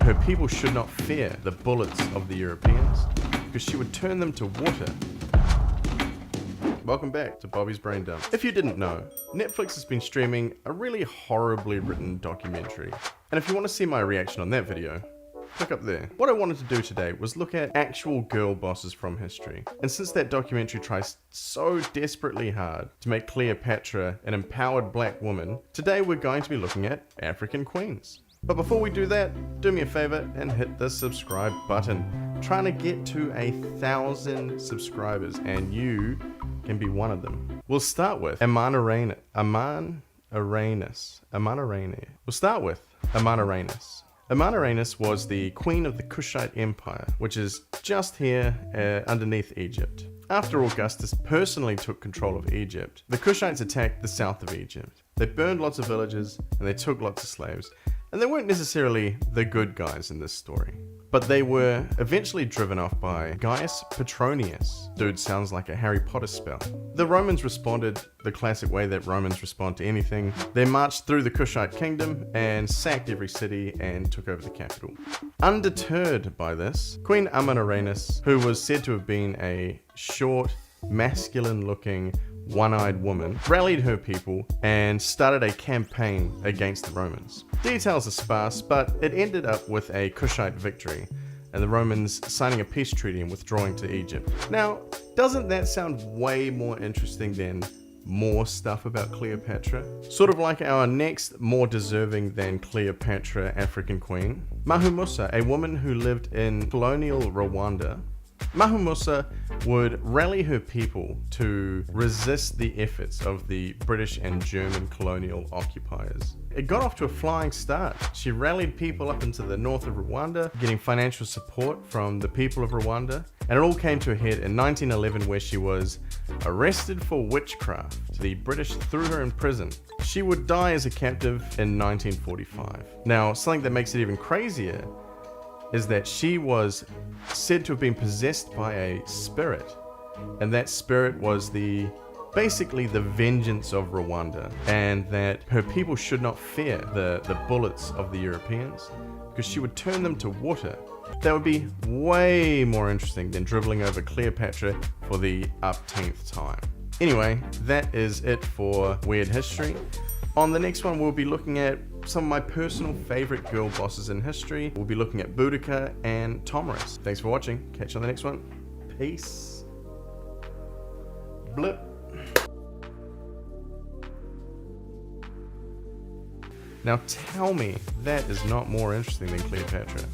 her people should not fear the bullets of the Europeans, because she would turn them to water. Welcome back to Bobby's Brain Dump. If you didn't know, Netflix has been streaming a really horribly written documentary. And if you want to see my reaction on that video, click up there. What I wanted to do today was look at actual girl bosses from history. And since that documentary tries so desperately hard to make Cleopatra an empowered black woman, today we're going to be looking at African queens. But before we do that, do me a favor and hit the subscribe button. I'm trying to get to 1,000 subscribers, and you can be one of them. We'll start with Amanirenas. We'll start with Amanirenas. Amanirenas was the queen of the Kushite Empire, which is just here underneath Egypt. After Augustus personally took control of Egypt, the Kushites attacked the south of Egypt. They burned lots of villages and they took lots of slaves. And they weren't necessarily the good guys in this story, but they were eventually driven off by Gaius Petronius. Dude sounds like a Harry Potter spell. The Romans responded the classic way that Romans respond to anything. They marched through the Kushite kingdom and sacked every city and took over the capital. Undeterred by this, Queen Amanirenas, who was said to have been a short, masculine-looking, one-eyed woman, rallied her people and started a campaign against the Romans. Details are sparse, but it ended up with a Kushite victory and the Romans signing a peace treaty and withdrawing to Egypt. Now, doesn't that sound way more interesting than more stuff about Cleopatra? Sort of like our next more deserving than Cleopatra African queen, Muhumusa, a woman who lived in colonial Rwanda. Muhumusa would rally her people to resist the efforts of the British and German colonial occupiers. It got off to a flying start. She rallied people up into the north of Rwanda, getting financial support from the people of Rwanda, and it all came to a head in 1911 where she was arrested for witchcraft. The British threw her in prison. She would die as a captive in 1945. Now, something that makes it even crazier is that she was said to have been possessed by a spirit, and that spirit was basically the vengeance of Rwanda, and that her people should not fear the bullets of the Europeans because she would turn them to water. That would be way more interesting than dribbling over Cleopatra for the upteenth time. Anyway, that is it for Weird History. On the next one, we'll be looking at some of my personal favorite girl bosses in history. We'll be looking at Boudica and Tomiris. Thanks for watching. Catch you on the next one. Peace. Blip. Now tell me that is not more interesting than Cleopatra.